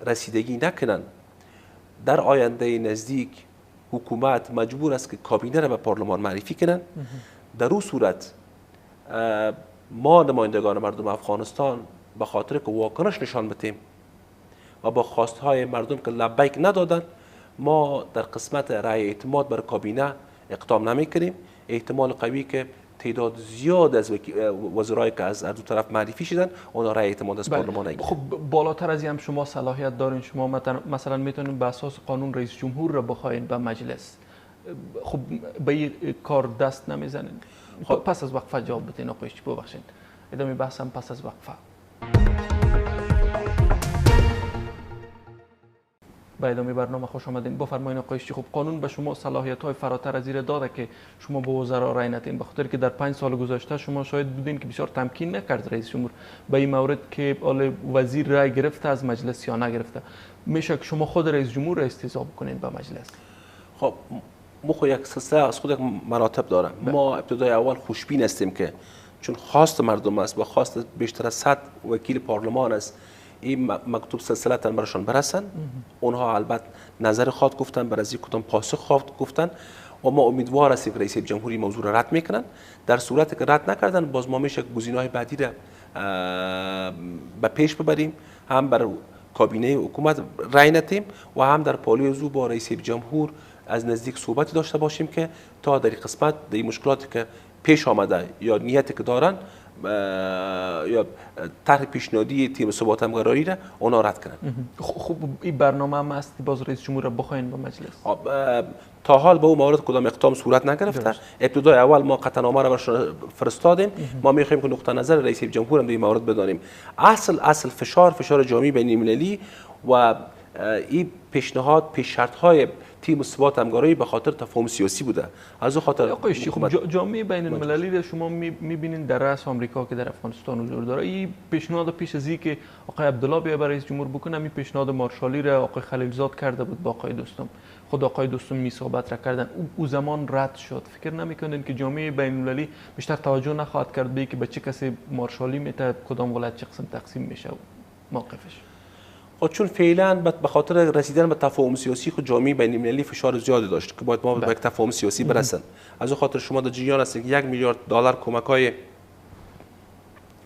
رسیدگی نکنن، در آینده نزدیک حکومت مجبور است که کابینه را به پارلمان معرفی کنند. در اون صورت ما نمایندگان مردم افغانستان به خاطر که واکنش نشان بدیم و با خواستهای مردم که لبیک ندادن، ما در قسمت رأی اعتماد بر کابینه اقدام نمی کنیم. احتمال قوی که تعداد زیاد از وزرایی که از دو طرف معرفی شدن اونا رأی اعتماد از پارلمان نگیرن. خب بالاتر از این هم شما صلاحیت دارین، شما مثلا میتونین به اساس قانون رئیس جمهور را بخواین به مجلس. خب به این کار دست نمیزنین؟ خب پس از وقفه جواب بدین آقای اشتی. ببخشید ادامه بحثم پس از وقفه. به ادامه برنامه خوش آمدین. بفرمایید آقای اشتی. خب قانون به شما صلاحیت‌های فراتر از این داده که شما به وزرا رأی ندین، به خاطر که در 5 سال گذشته شما شاید بودین که بسیار تمکین نکرد رئیس جمهور به این مورد که وزیر رأی گرفته از مجلس یا نگرفته. میشه که شما خود رئیس جمهور را استضافه کنین به مجلس. خب ما یک سلسله از خود یک مراتب داره. ما ابتدای اول خوشبین هستیم که چون خواست مردم است و خواست بیشتر از 100 وکیل پارلمان است، این مکتوب سلسله برشان برسن. اونها البته نظر خود گفتن، بر از کدام پاسخ خود گفتن و ما امیدوار هستیم که رئیس جمهوری موضوع را رد میکنن. در صورتی که رد نکردن باز ما میشه گزینه‌های بعدی را به پیش ببریم، هم بر کابینه حکومت رأی ندیم و هم در پالوی زو با رئیس جمهور از نزدیک صحبتی داشته باشیم که تا در این قسمت در این مشکلاتی که پیش آمده یا نیتی که دارن یا طرح پیشنهادی تیم ثبات همقراری را اونا رد کنن. خب این برنامه هم است باز رئیس جمهور را بخواین به مجلس. تا حال به اون مورد کدام اقدام صورت نگرفته. ابتدای اول ما قطعنامه را برشان فرستادیم. ما میخوایم که نقطه نظر رئیس جمهور هم در این مورد بدانیم. اصل فشار جامعه بین المللی و این پیشنهاد پیش شرط های تیم ثبات همکاری به خاطر تفاهم سیاسی بوده. از اون خاطر آقای اشتی، خب جامعه بین المللی را شما میبینین در رأس آمریکا که در افغانستان حضور داره. این پیشنهاد پیش از اینکه آقای عبدالله بیا برای رئیس جمهور بکنه، این پیشنهاد مارشالی را آقای خلیلزاد کرده بود با آقای دوستم. خود آقای دوستم میثابت را کردن، او زمان رد شد. فکر نمیکنین که جامعه بین المللی بیشتر توجه نخواهد کرد به که به چه کسی مارشالی میته، کدام ولایت چه قسم تقسیم میشه موقفش؟ چون فعلا به خاطر رسیدن به تفاهم سیاسی خود جامعه بین المللی فشار زیادی داشت که باید ما به یک تفاهم سیاسی برسن. از اون خاطر شما در جریان هستید که $1 میلیارد کمک‌های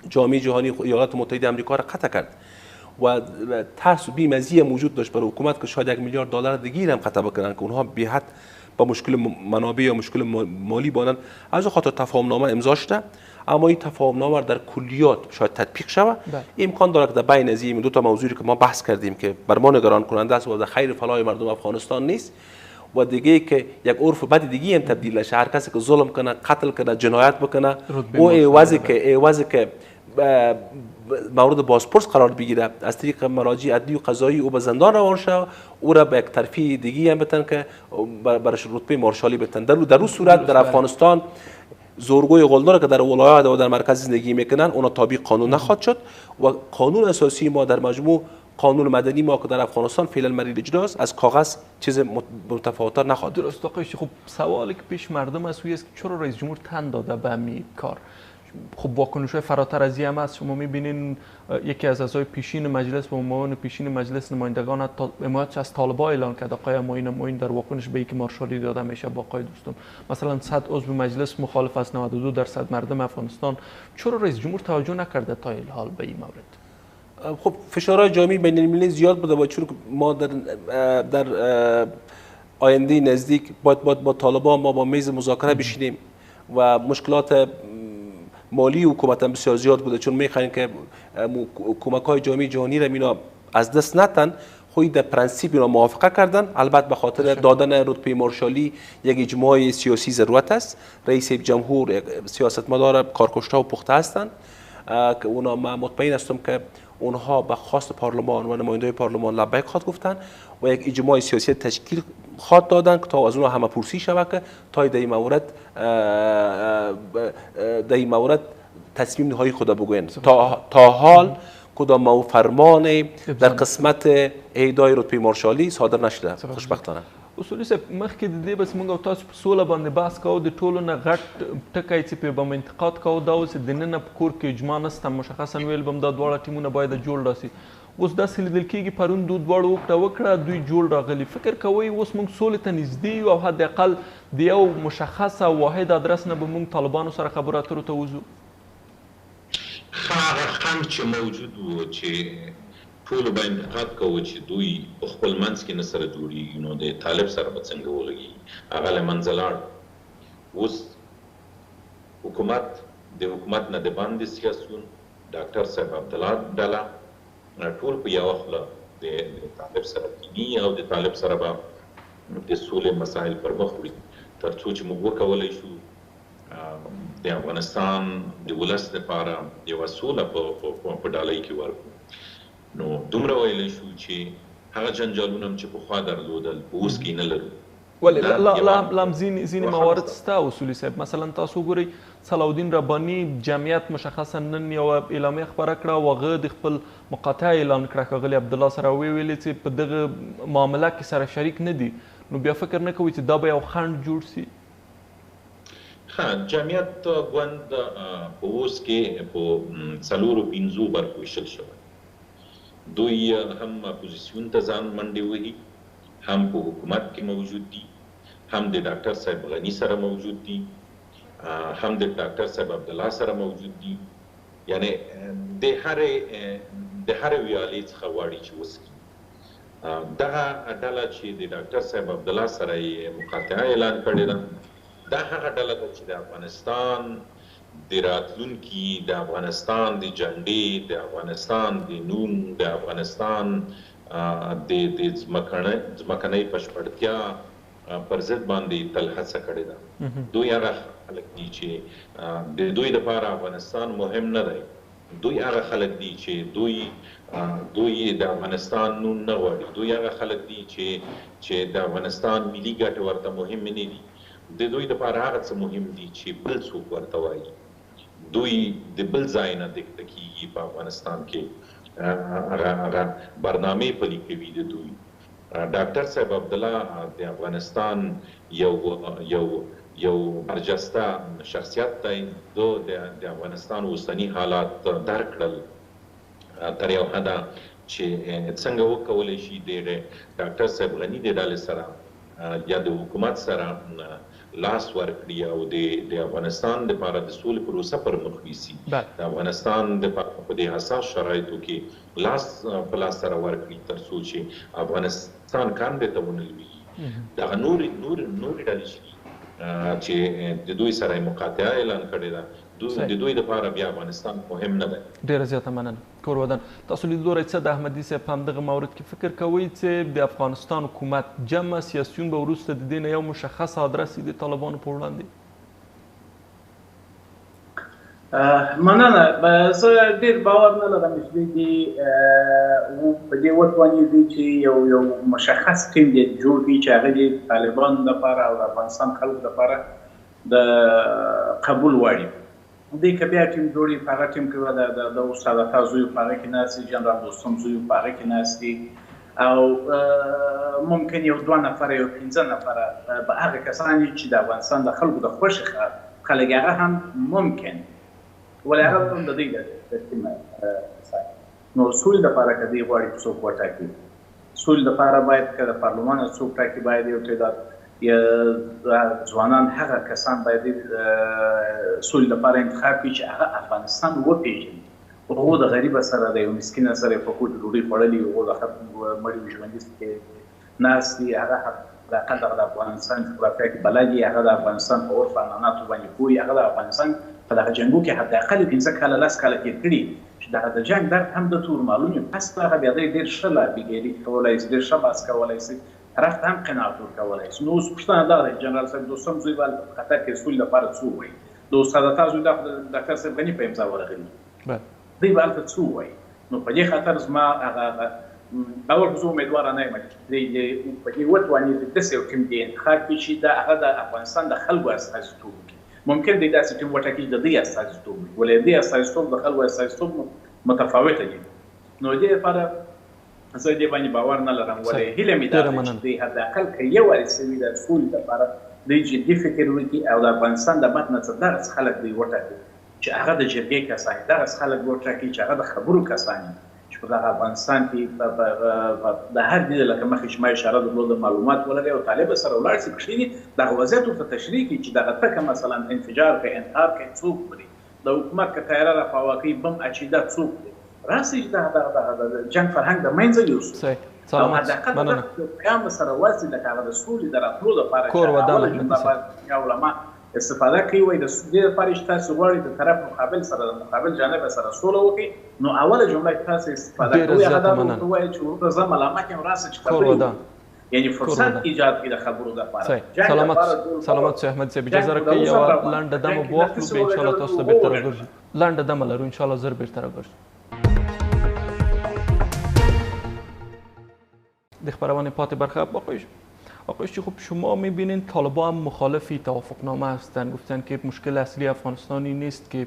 جامعه جهانی ایالات متحده آمریکا را قطع کرد و ترس و بی‌مزی موجود داشت برای حکومت که شاید $1 میلیارد دیگه هم قطع بکنن که اونها بی حد با مشکل منابع یا مشکل مالی بانن. از اون خاطر تفاهم نامه امضا شده، اما این تفاهم نامه در کلیات شاید تطبیق شود. امکان داره که در بین از این دو تا موضوعی که ما بحث کردیم که بر ما نگران کننده است و در خیر فلاح مردم افغانستان نیست و دیگه که یک عرف بد دیگه هم تبدیل نشه، هر کسی که ظلم کنه، قتل کنه، جنایت بکنه، او ایوازی که مورد بازپرس قرار بگیره از طریق مراجع عدلی و قضایی او به زندان روان شه، او را به یک ترفیع دیگه هم بتن که برش رتبه مارشالی بتن. در اون صورت در افغانستان زورگوی قلدر که در ولایات و در مرکز زندگی میکنن اونا تابع قانون نخواهد شد و قانون اساسی ما در مجموع قانون مدنی ما که در افغانستان فعلا مریض اجراست از کاغذ چیز متفاوت‌تر نخواهد. درست آقای اشتی. خب سوالی که پیش مردم است است که چرا رئیس جمهور تن داده به همین کار؟ خب واکنش‌های فراتر از این هم هست. شما می‌بینین یکی از اعضای پیشین مجلس و معاون پیشین مجلس نمایندگان حمایت از طالبان اعلان کرد. آقای معین در واکنش به اینکه مارشالی داده میشه با آقای دوستم، مثلا 100 عضو مجلس مخالف است، 92% مردم افغانستان. چرا رئیس جمهور توجه نکرده تا این حال به این مورد؟ خب فشارهای جامعه بین المللی زیاد بوده و چون ما در آینده نزدیک باید با طالبان ما با میز مذاکره بشینیم و مشکلات مالی حکومت هم بسیار زیاد بوده، چون میخواین که کمک‌های جامعه جهانی را اینا از دست ندن. خود در پرنسیپ اینا موافقه کردن. البته به خاطر دادن رتبه مارشالی یک اجماع سیاسی ضرورت است. رئیس جمهور سیاستمدار کارکشته و پخته هستند که اونا من مطمئن هستم که اونها به خواست پارلمان و نماینده پارلمان لبیک خواهد گفتن و یک اجماع سیاسی تشکیل خواهد دادن که تا از اونها همه پرسی شود که تا در این مورد تصمیم نهایی خود بگوین. تا حال کدام فرمان در قسمت اهدای رتبه مارشالی صادر نشده خوشبختانه. اصولي صاحب مخکې د دې بس موږ او تاسو په سوله باندې بحث کوو د ټولو نه غټ ټکی چې پرې به مو انتقاد کوو دا اوس دننه په کور کې اجماع نشته مشخصا ویل به دا دواړه ټیمونه باید جوړ راسي اوس داسې لیدل کېږي پرون دوی دواړو وکړه دوی جوړ راغلي فکر کوئ اوس موږ سولې ته نږدې یو او حد اقل د یو مشخص او واحد ادرس نه به موږ طالبانو سره خبرو اترو ته وځو هغه خنډ چې موجود و چې ټولو به انتقاد کوو چې دوی په خپل منځ کې نه سره جوړېږي نو د طالب سره به څنګه ولګي هغه له منځه لاړ اوس حکومت د حکومت نه د باندې سیاسون ډاکټر صاحب عبدالله ډله ټول په یوه خوله د طالب سره کینی او د طالب سره به د سولې مسایل پر مخ وړي تر څو چې موږ وکولی شو د افغانستان د ولس لپاره یوه سوله په ډالۍ کې ورکړو نو دومره ویلی شو چې هغه جنجالونه چې پخوا درلودل په اوس کې نه لرو ولې لام ځینې موارد سته اصولي صاحب مثلا تاسو وګورئ صلاح رباني جمعیت مشخصا نن یوه اعلامیه خپره کړه او هغه د خپل مقاطعه اعلان کړه ښاغلي عبدالله سره ویلې چې په دغه معامله کې سره شریک نه دي نو بیا فکر نه کوئ چې دا به یو خنډ جوړ سي جمعیت ګوند په اوس کې په 4-5 برخو ویشل شوی دوی هم اپوزیسیون ته ځان منډې وهي هم په حکومت کې موجود دي هم د ډاکټر صاحب غني سره موجود دي هم د ډاکټر صاحب عبدالله سره موجود دي یعنی د هرې ویالې څخه غواړي چې وسکي دغه ډله چې د ډاکټر صاحب عبدالله سره یې مقاطعه اعلان کړې ده دا هغه ډله ده چې د افغانستان د راتلونکي د افغانستان د جنډې د افغانستان د نوم د افغانستان د ځمکنۍ بشپړتیا پر ضد باندې تل هڅه کړې ده دوی هغه خلک دي چې د دوی لپاره افغانستان مهم نه دی دوی هغه خلک دي چې دوی د افغانستان نوم نه غواړي دوی هغه خلک دي چې د افغانستان ملي ګټې ورته مهم نه دي د دوی لپاره هغه څه مهم دي چې بل څوک ورته وایي دوی د بل ځای نه دقته کېږي په افغانستان کې هغه برنامې پلي کوي د دوی ډاکټر صاحب عبدالله د افغانستان یو برجسته شخصیت دی د افغانستان اوسني حالات درک کړل تر یو حده چې څنګه وکولی شي د ډاکټر صاحب غني د ډلې سره یا د حکومت سره لاس ورکړي او د افغانستان لپاره د سولې پروسه پر مخ یوسي د افغانستان لپاره په دې حساس شرایطو کې لاس په لاس سره ورکړي تر څو چې افغانستان کاندې ته ونه لویږي دغه نورې ډلې چې د دوی سره مقاطعه اعلان کړې ده د دوی لپاره بیا افغانستان مهم نه دی ډېره زیاته مننه کور ودان تاسو لیدلوری څه د احمدي صاحب په همدغه مورد کې فکر کوئ چې د افغانستان حکومت جمع سیاسیون به وروسته د دې نه یو مشخص ادرس د طالبانو په وړاندې مننه زه ډېر باور نه لرم چې دوی په دې وتوانېدي چې یو مشخص ټیم دې جوړ کړي چې هغه د طالبانو لپاره او د افغانستان خلکو لپاره د قبول وړي دوی که بیا ټیم جوړي په هغه ټیم کې د استاد عطا زوی په هغه کې ناست دي جنرال دوستم زوی په هغه کې ناست دي او ممکن یو 2 نفره یو 15 نفره به هغه کسان چې د افغانستان د خلکو د خوښې خلک هغه هم ممکن ولې هغه هم د دوی نو سولې لپاره که دوی غواړي څوک وټاکي سولې لپاره باید که د پارلمان څوک ټاکي باید یو تعداد یا ځوانان هغه کسان باید سولې لپاره انتخاب کړي چې هغه افغانستان وپېژني هغو د غریبه سره د یو مسکینه سره په کور ډوډۍ خوړلي هغو د مړي ژوندي کې ناست دي هغه حداقل دغه د افغانستان جغرافیه کې بلد دي هغه د افغانستان په عرف عنعناتو باندې پوهي هغه د افغانستان په دغه جنګو کې حداقل 15 کاله 10 کاله تېر کړي چې دغه د جنګ درد هم د تور معلوم وي پس په هغه بیا دی ډېر ښه لابیګیري کولی شي ډېر ښه بحث کولی شي طرف ته هم قناعت ورکولی شي نو اوس پوښتنه دا ده جنرال صاحب دوستم زوی به په خطر کې سولې لپاره څه ووایي د استاد عطا زوی د ډاکټر صاحب غني په امضا ورغلي دوی به هلته څه ووایي نو په دې خاطر زما هغه اول خو زه امیدواره نه یم چې دوی په دې وتوانېږي داسې یو ټیم دې انتخاب کړي چې دا هغه د افغانستان د خلکو استازیتوب وکړي ممکن دی داسې ټیم وټاکي چې د دوی استازیتوب وکړي ولې د دوی استازیتوب د خلکو استازیتوب متفاوته دي نو دې لپاره زه دې باندې باور نه لرم ولې هیله مې ډېره دا ده مننه. چې دوی حداقل که یو وارې سوي د سولې لپاره دوی جدي فکر وکړي او د افغانستان د بد نه څه دغسې خلک دوی وټاکي چې هغه د جرګې کسان دي، دغسې خلک وټاکي چې هغه د خبرو کسان دي چې په دغه افغانستان کې د هر دې لکه مخکې چې ما اشاره درلوده معلومات ولري او طالب سره ولاړ شي کښېني دغه وضعیت ورته تشریح کړي چې دغه ته که مثلا انفجار که انتحار که څوک وکړي د حکومت که تیاره راپاوه کوي بم اچي دا څوک دی راسي چې د جنګ فرهنګ د منځه یوسو صحیح او سلامت حداقل مننه د پیغام سره ورسي لکه هغه د سولې د راتلو لپاره کور ودان اوله احمد جمله صاحب. باید یا علما استفاده کوي وایي د دې لپاره چې تاسو غواړئ د طرف مقابل سره د مقابل جانب سره سوله وکړئ نو اوله جمله چې تاسو استفاده ډېره کوئ هغه زیاته دا مننه. ورته وایي چې ورته زه ملامت یم راسه چې کور خبرې ودان. وکړو یعنی فرصت ودان. ایجاد کړي د خبرو لپاره صحیح جنګ سلامت لپاره ټول سلامت سي احمد صاحب اجازه راکړئ یوه لنډه دمه به واخلو بیا انشاءالله تاسو ته بېرته راګرځو لنډه دمه لرو انشاءالله زر بېرته راګرځو د خبرونه پات برخه آقای خب شما میبینید طالبان هم مخالف توافقنامه هستند، گفتن که مشکل اصلی افغانستانی نیست که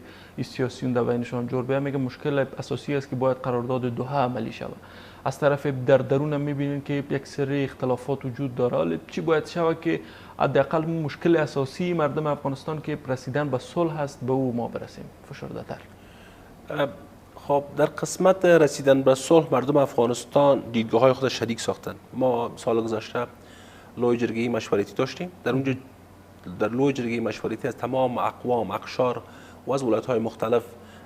سیاسیون در بینشان جور بیان، میگه مشکل اساسی است که باید قرارداد دوحه عملی شود. از طرف در درون هم میبینید که یک سری اختلافات وجود داره. چی باید شود که حداقل مشکل اساسی مردم افغانستان که رسیدن به صلح هست به او ما برسیم فشرده تر؟ خب در قسمت رسیدن به صلح مردم افغانستان دیدگاه های خود شدید ساختن. ما سال گذشته لوی جرگه مشورتی داشتیم، در لوی جرگه مشورتی از تمام اقوام اقشار و از ولایت‌های مختلف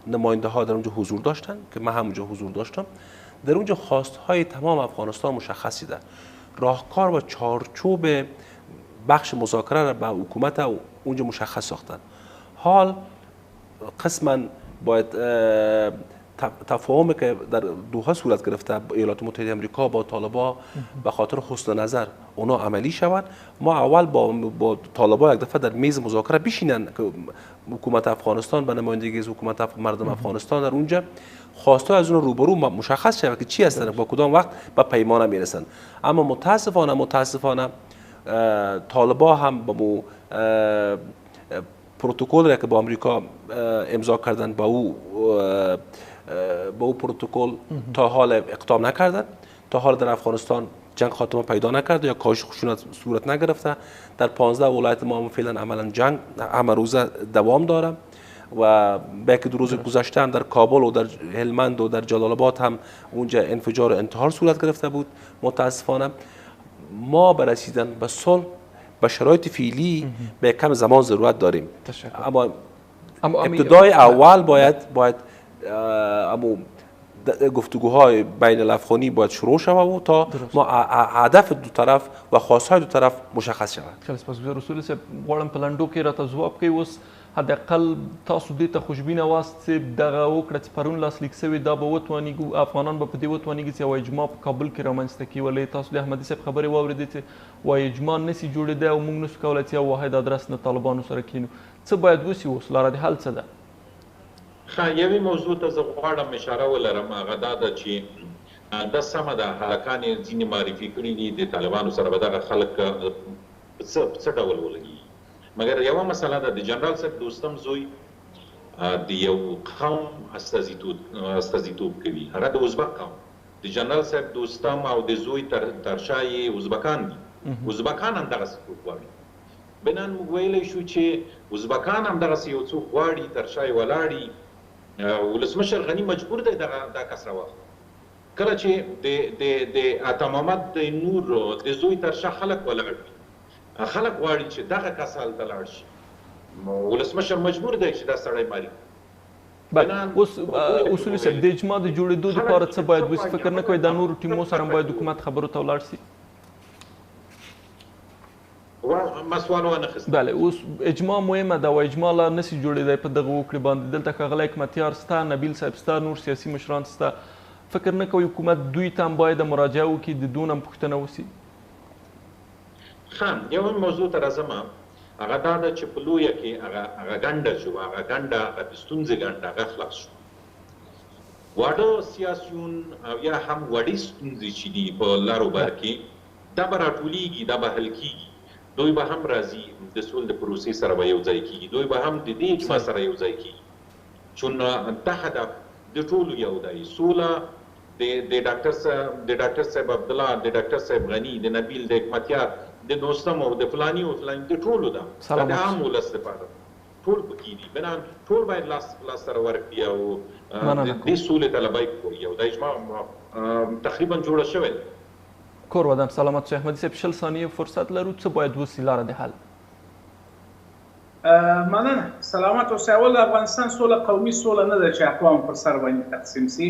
نماینده ها در اونجا حضور داشتن که من هم اونجا حضور داشتم. در اونجا خواست‌های تمام افغانستان مشخص شده، راهکار و چارچوب بخش مذاکره را به حکومت اونجا مشخص ساختن. حال قسما باید تفاهمی که در دوحه صورت گرفته ایالات متحده آمریکا با طالبان به خاطر حسن نظر اونا عملی شود. ما اول با طالبان یک دفعه در میز مذاکره بشینن که حکومت افغانستان به نمایندگی از حکومت مردم افغانستان در اونجا خواسته از اون روبرو مشخص شود که چی هستن با کدام وقت به پیمان میرسن. اما متاسفانه طالبان هم با پروتکل را که با آمریکا امضا کردن با او پروتکل تا حال اقدام نکردن، تا حال در افغانستان جنگ خاتمه پیدا نکرده یا کاهش خشونت صورت نگرفته. در 15 ولایت ما فعلا عملا جنگ همه روزه دوام داره و بیکی دو روز گذشته هم در کابل و در هلمند و در جلال آباد هم اونجا انفجار و انتحار صورت گرفته بود. متاسفانه ما به رسیدن به صلح به شرایط فعلی به کم زمان ضرورت داریم. اما ابتدای اول باید گفتگوهای بین الافغانی باید شروع شود و تا ما هدف دو طرف و خواستهای دو طرف مشخص شود. خیلی سپاسگزار رسول صاحب غواړم په لنډو کې راته ځواب کوي. اوس حداقل تاسو دې ته خوشبینه واست چې دغه وکړه چې پرون لاسلیک شوې دا به وتوانیږي افغانان به په دې وتوانیږي چې یوه اجماع په کابل کې رامنځته کړي. ولې تاسو د احمدي صاحب خبرې واورېدې چې وایي اجماع نسي جوړېدی او موږ نسو کولی چې یو واحد ادرس نه طالبانو سره کښېنو. څه باید وسي اوس لاره د حل څه ده؟ یوې موضوع ته زه غواړم اشاره ولرم، هغه دا ده چې دا سمه ده هلکان یې ځینې معرفي کړي دي د طالبانو سره به دغه خلک څه ډول ولګي. مګر یوه مسله ده د جنرال صاحب دوستم زوی د یو قوم استازیتوب کوي، هغه د ازبک قوم. د جنرال صاحب دوستم او د زوی تر شا یې ازبکان دي. ازبکان هم دغسې څوک غواړي. بنان موږ ویلی شو چې ازبکان هم دغسې یو څوک غواړي تر شا یې ولاړي. ولسمشر غني مجبور دی دا کس راواخلي. کله چې د عطا محمد د نور د زوی تر شا خلک ولاړ وي، خلک غواړي چې دغه کس هلته لاړ شي. ولسمشر مجبور دی چې دا سړی ماري. اوس اصولي صاحب د اجماع د جوړېدو دپاره څه باید وسي؟ فکر نه کوئ دا نورو ټیمو سره هم باید حکومت خبرو ته ولاړ سي؟ مسوال وانخیست. بله اوس اجماع مهمه ده و اجماع لا نسي جوړېدی په دغه وکړې باندې. دلته ښاغلی حکمتیار سته، نبیل صاحب سته، نور سیاسي مشران سته. فکر نه کوئ حکومت دوی ته هم باید مراجعه وکړي د دون هم پوښتنه وسي؟ ښه یوه موضوع ته راځم، هغه دا ده چې په لویه کې هغه ګنډه شو، هغه ګنډه هغه د ستونزې ګنډه هغه خلاص شو. واړه سیاسیون او یا هم وړې ستونزې چې دي په لارو بر کې دا به راټولېږي، دا به حل کېږي. دوی به هم راځي د سول د پروسې سره به یو ځای کېږي، دوی به هم د دې اجماع سره یو ځای کېږي. چون دا هدف د ټولو یو دی، سوله د ډاکټر صاحب عبدالله، د ډاکټر صاحب غنی، د نبیل، د حکمتیار، د دوستم او د فلانی او فلانی، د ټولو ده د عام ولس لپاره ټول پکې دي. بنان ټول باید لاس سره ورکړي او د سولې طلبۍ کوي او د اجماع تقریبا جوړه شوې ده. کور ودان سلامت شو احمدي صاحب 60 ثانیې فرصت لرو، څه باید وسي لاره د حل؟ مننه. سلامت اوسئ. اول افغانستان سوله قومي سوله نه ده چې اقوام پر سر باندې تقسیم سي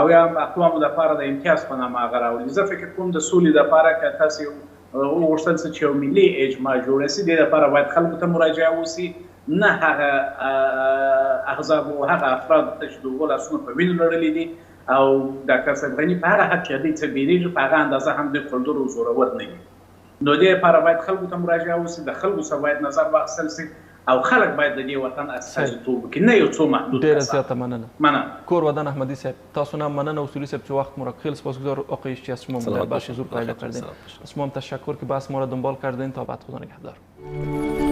او یا اقوامو لپاره د امتیاز په نامه هغه راولي. زه فکر کوم د سولې لپاره که تاسو وغوښتل چې یو ملي اجماع جوړه سي، دې لپاره باید خلکو ته مراجعه وسي، نه هغه احزاب او هغه افراد چې د اوبو لاسونه په وینو لړلي دي او ډاکټر صاحب غني په هغه حد چې دوی څه بیریږي په هغه اندازه هم دوی قلدر او زورور نه وي. نو دې لپاره باید خلکو ته مراجعه وسي، د خلکو څخه باید نظر واخیستل سي او خلک باید د دې وطن استازیتوب وکړي، نه یو څو محدود ډېره زیاته مننه. کور ودان احمدی صاحب تاسو نه مننه اصولی صاحب که وقت ما را خیلی سپاسگزار آقای اشتی از شما در بخش زور پیدا کردین. از شما هم تشکر که بحث ما را دنبال کردین. تا بعد، خدا نگهدار.